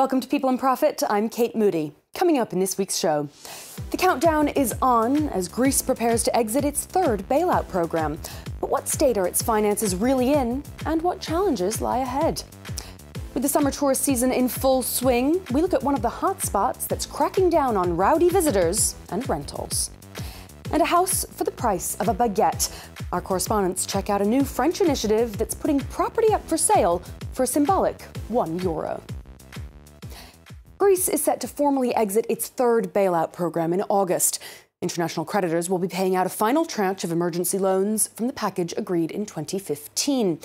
Welcome to People and Profit. I'm Kate Moody. Coming up in this week's show, the countdown is on as Greece prepares to exit its third bailout program. But what state are its finances really in, and what challenges lie ahead? With the summer tourist season in full swing, we look at one of the hot spots that's cracking down on rowdy visitors and rentals. And a house for the price of a baguette. Our correspondents check out a new French initiative that's putting property up for sale for a symbolic €1. Greece is set to formally exit its third bailout program in August. International creditors will be paying out a final tranche of emergency loans from the package agreed in 2015.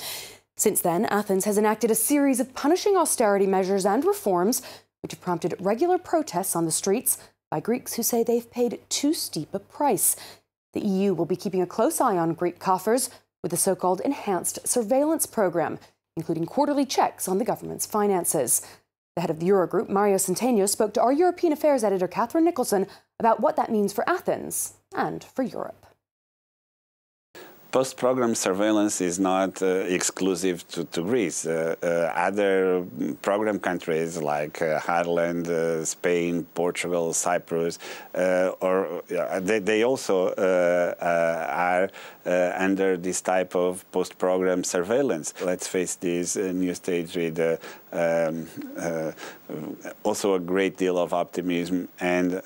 Since then, Athens has enacted a series of punishing austerity measures and reforms, which have prompted regular protests on the streets by Greeks who say they've paid too steep a price. The EU will be keeping a close eye on Greek coffers with a so-called enhanced surveillance program, including quarterly checks on the government's finances. The head of the Eurogroup, Mario Centeno, spoke to our European Affairs editor, Catherine Nicholson, about what that means for Athens and for Europe. Post-program surveillance is not exclusive to Greece. Other program countries like Ireland, Spain, Portugal, Cyprus, they also are under this type of post-program surveillance. Let's face this new stage with also a great deal of optimism and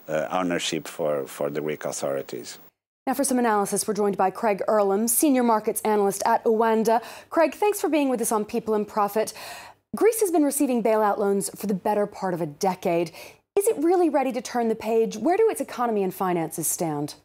ownership for the Greek authorities. Now for some analysis, we're joined by Craig Erlam, Senior Markets Analyst at Oanda. Craig, thanks for being with us on People and Profit. Greece has been receiving bailout loans for the better part of a decade. Is it really ready to turn the page? Where do its economy and finances stand?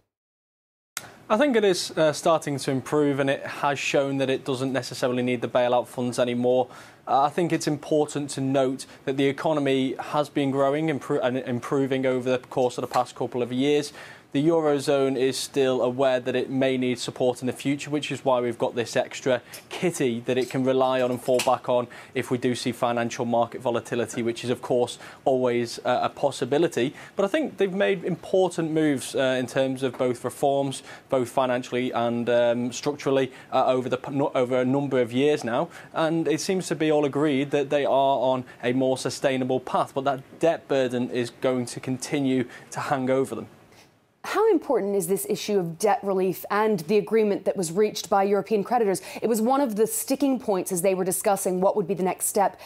I think it is starting to improve, and it has shown that it doesn't necessarily need the bailout funds anymore. I think it's important to note that the economy has been growing and improving over the course of the past couple of years. The Eurozone is still aware that it may need support in the future, which is why we've got this extra kitty that it can rely on and fall back on if we do see financial market volatility, which is, of course, always a possibility. But I think they've made important moves in terms of both reforms, both financially and structurally, over a number of years now. And it seems to be all agreed that they are on a more sustainable path. But that debt burden is going to continue to hang over them. How important is this issue of debt relief and the agreement that was reached by European creditors? It was one of the sticking points as they were discussing what would be the next step.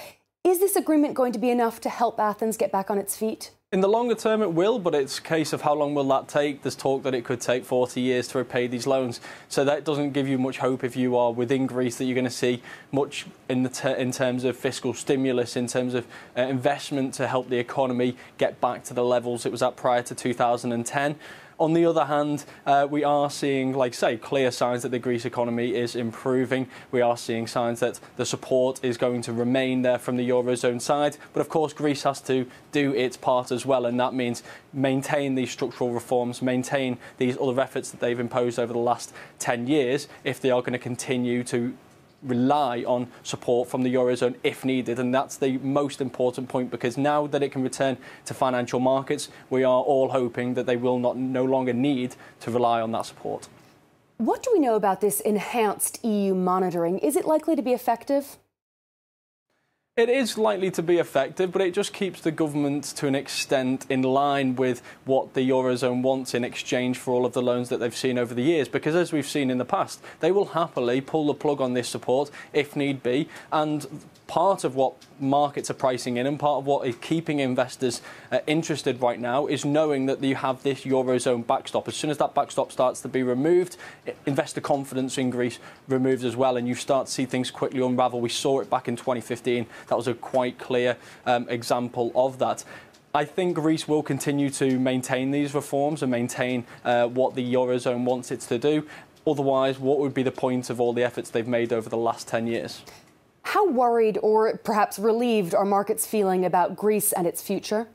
Is this agreement going to be enough to help Athens get back on its feet? In the longer term, it will, but it's a case of how long will that take. There's talk that it could take 40 years to repay these loans. So that doesn't give you much hope if you are within Greece that you're going to see much in terms of fiscal stimulus, in terms of investment to help the economy get back to the levels it was at prior to 2010. On the other hand, we are seeing, like say, clear signs that the Greece economy is improving. We are seeing signs that the support is going to remain there from the Eurozone side. But of course, Greece has to do its part as well, and that means maintain these structural reforms, maintain these other efforts that they've imposed over the last 10 years if they are going to continue to rely on support from the Eurozone if needed. And that's the most important point, because now that it can return to financial markets, we are all hoping that they will no longer need to rely on that support. What do we know about this enhanced EU monitoring? Is it likely to be effective? It is likely to be effective, but it just keeps the government to an extent in line with what the Eurozone wants in exchange for all of the loans that they've seen over the years. Because as we've seen in the past, they will happily pull the plug on this support if need be. And part of what markets are pricing in and part of what is keeping investors interested right now is knowing that you have this Eurozone backstop. As soon as that backstop starts to be removed, investor confidence in Greece removes as well, and you start to see things quickly unravel. We saw it back in 2015. That was a quite clear example of that. I think Greece will continue to maintain these reforms and maintain what the Eurozone wants it to do. Otherwise, what would be the point of all the efforts they've made over the last 10 years? How worried or perhaps relieved are markets feeling about Greece and its future?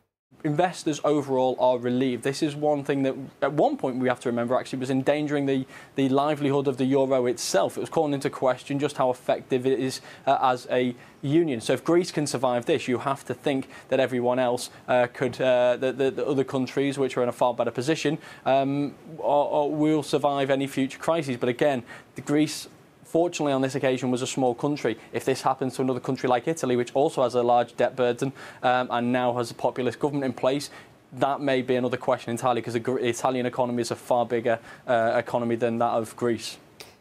Investors overall are relieved. This is one thing that at one point we have to remember actually was endangering the livelihood of the euro itself. It was calling into question just how effective it is as a union. So if Greece can survive this, you have to think that everyone else the other countries which are in a far better position will survive any future crises. But again, the Greece fortunately on this occasion was a small country. If this happens to another country like Italy, which also has a large debt burden and now has a populist government in place, that may be another question entirely, because the Italian economy is a far bigger economy than that of Greece.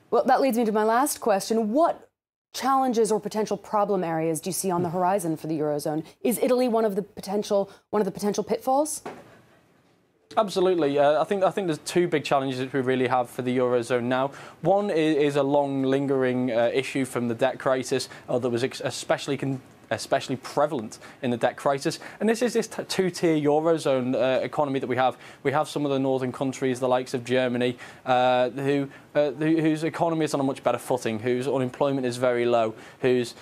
Well, that leads me to my last question. What challenges or potential problem areas do you see on the horizon for the Eurozone? Is Italy one of the potential pitfalls? Absolutely. I think there's two big challenges that we really have for the Eurozone now. One is a long lingering issue from the debt crisis that was especially prevalent in the debt crisis. And this is this two-tier Eurozone economy that we have. We have some of the northern countries, the likes of Germany, whose economy is on a much better footing, whose unemployment is very low, whose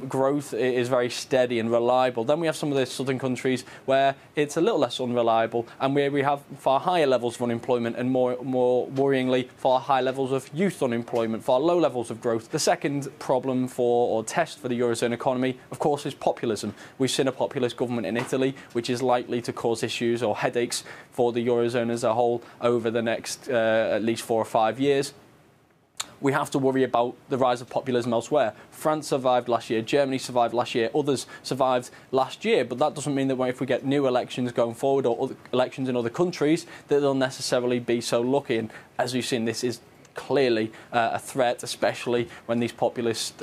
growth is very steady and reliable. Then we have some of the southern countries where it's a little less unreliable, and where we have far higher levels of unemployment and more worryingly, far high levels of youth unemployment, far low levels of growth. The second problem or test for the Eurozone economy, of course, is populism. We've seen a populist government in Italy, which is likely to cause issues or headaches for the Eurozone as a whole over the next at least 4 or 5 years. We have to worry about the rise of populism elsewhere. France survived last year, Germany survived last year, others survived last year, but that doesn't mean that if we get new elections going forward or other elections in other countries, that they'll necessarily be so lucky. And as we've seen, this is clearly a threat, especially when these populist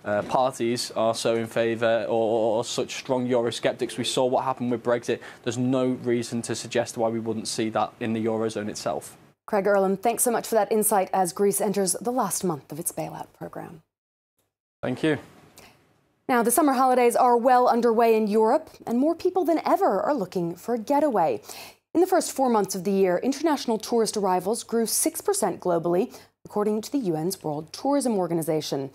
parties are so in favour or such strong Eurosceptics. We saw what happened with Brexit. There's no reason to suggest why we wouldn't see that in the Eurozone itself. Craig Erlam, thanks so much for that insight as Greece enters the last month of its bailout programme. Thank you. Now, the summer holidays are well underway in Europe, and more people than ever are looking for a getaway. In the first 4 months of the year, international tourist arrivals grew 6% globally, according to the UN's World Tourism Organization.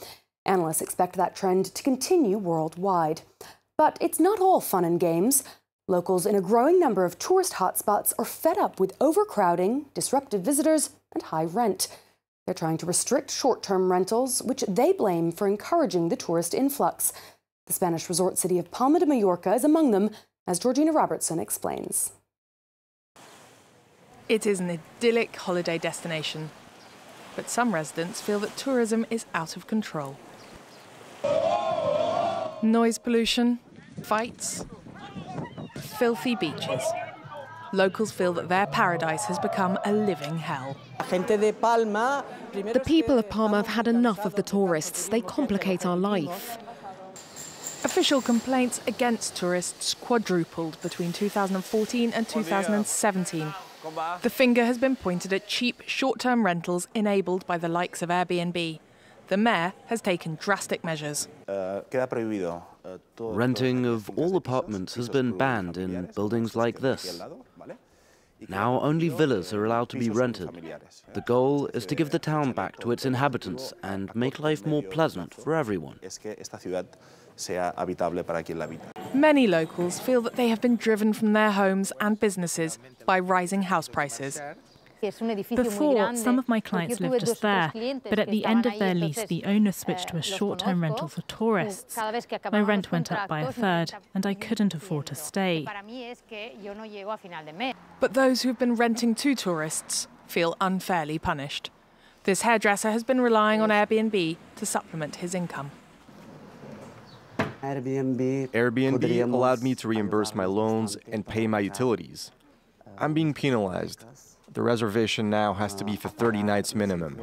Analysts expect that trend to continue worldwide. But it's not all fun and games. Locals in a growing number of tourist hotspots are fed up with overcrowding, disruptive visitors, and high rent. They're trying to restrict short-term rentals, which they blame for encouraging the tourist influx. The Spanish resort city of Palma de Mallorca is among them, as Georgina Robertson explains. It is an idyllic holiday destination, but some residents feel that tourism is out of control. Noise pollution, fights, filthy beaches. Locals feel that their paradise has become a living hell. The people of Palma have had enough of the tourists. They complicate our life. Official complaints against tourists quadrupled between 2014 and 2017. The finger has been pointed at cheap, short-term rentals enabled by the likes of Airbnb. The mayor has taken drastic measures. Renting of all apartments has been banned in buildings like this. Now only villas are allowed to be rented. The goal is to give the town back to its inhabitants and make life more pleasant for everyone. Many locals feel that they have been driven from their homes and businesses by rising house prices. Before, some of my clients lived just there, but at the end of their lease, the owner switched to a short-term rental for tourists. My rent went up by a third, and I couldn't afford to stay. But those who've been renting to tourists feel unfairly punished. This hairdresser has been relying on Airbnb to supplement his income. Airbnb allowed me to reimburse my loans and pay my utilities. I'm being penalized. The reservation now has to be for 30 nights minimum.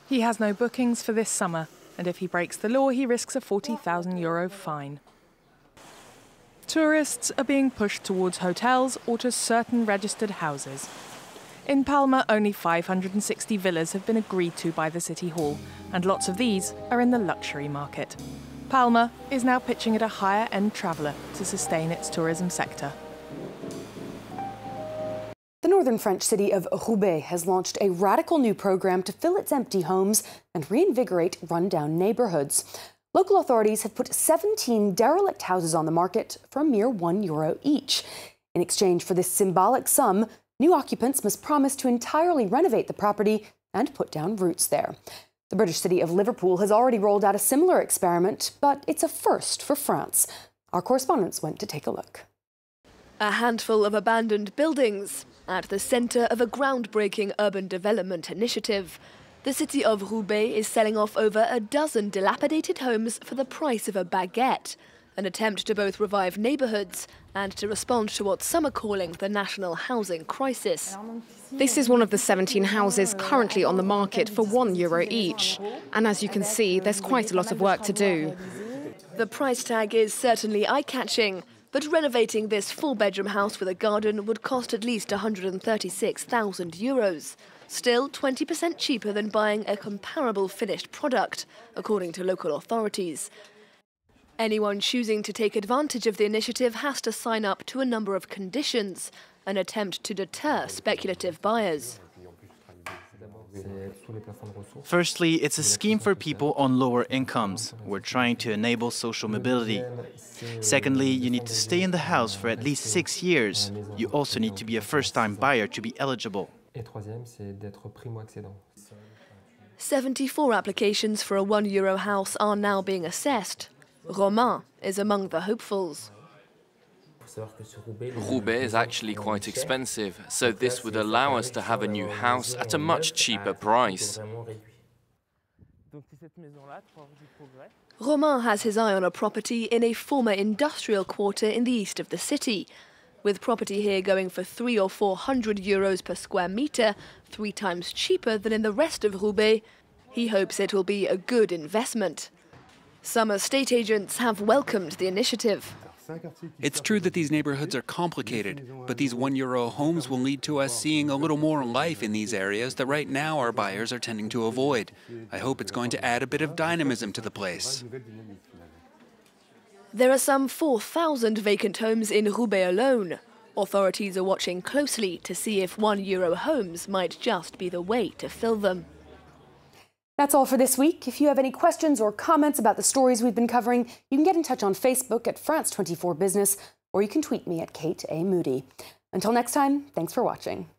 He has no bookings for this summer, and if he breaks the law, he risks a €40,000 fine. Tourists are being pushed towards hotels or to certain registered houses. In Palma, only 560 villas have been agreed to by the City Hall, and lots of these are in the luxury market. Palma is now pitching at a higher-end traveller to sustain its tourism sector. The northern French city of Roubaix has launched a radical new program to fill its empty homes and reinvigorate rundown neighbourhoods. Local authorities have put 17 derelict houses on the market for a mere €1 each. In exchange for this symbolic sum, new occupants must promise to entirely renovate the property and put down roots there. The British city of Liverpool has already rolled out a similar experiment, but it's a first for France. Our correspondents went to take a look. A handful of abandoned buildings at the centre of a groundbreaking urban development initiative. The city of Roubaix is selling off over a dozen dilapidated homes for the price of a baguette, an attempt to both revive neighbourhoods and to respond to what some are calling the national housing crisis. This is one of the 17 houses currently on the market for €1 each. And as you can see, there's quite a lot of work to do. The price tag is certainly eye-catching, but renovating this four-bedroom house with a garden would cost at least €136,000. Still 20% cheaper than buying a comparable finished product, according to local authorities. Anyone choosing to take advantage of the initiative has to sign up to a number of conditions, an attempt to deter speculative buyers. Firstly, it's a scheme for people on lower incomes. We're trying to enable social mobility. Secondly, you need to stay in the house for at least 6 years. You also need to be a first-time buyer to be eligible. 74 applications for a €1 house are now being assessed. Romain is among the hopefuls. Roubaix is actually quite expensive, so this would allow us to have a new house at a much cheaper price. Romain has his eye on a property in a former industrial quarter in the east of the city. With property here going for €300 or €400 per square metre, 3 times cheaper than in the rest of Roubaix, he hopes it will be a good investment. Some estate agents have welcomed the initiative. It's true that these neighborhoods are complicated, but these €1 homes will lead to us seeing a little more life in these areas that right now our buyers are tending to avoid. I hope it's going to add a bit of dynamism to the place. There are some 4,000 vacant homes in Roubaix alone. Authorities are watching closely to see if €1 homes might just be the way to fill them. That's all for this week. If you have any questions or comments about the stories we've been covering, you can get in touch on Facebook at France24 Business, or you can tweet me at Kate A. Moody. Until next time, thanks for watching.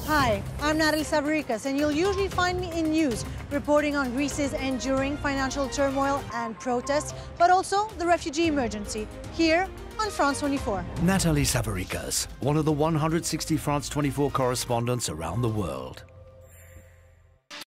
Hi, I'm Natalie Savaricas, and you'll usually find me in news, reporting on Greece's enduring financial turmoil and protests, but also the refugee emergency, here on France 24. Natalie Savaricas, one of the 160 France 24 correspondents around the world.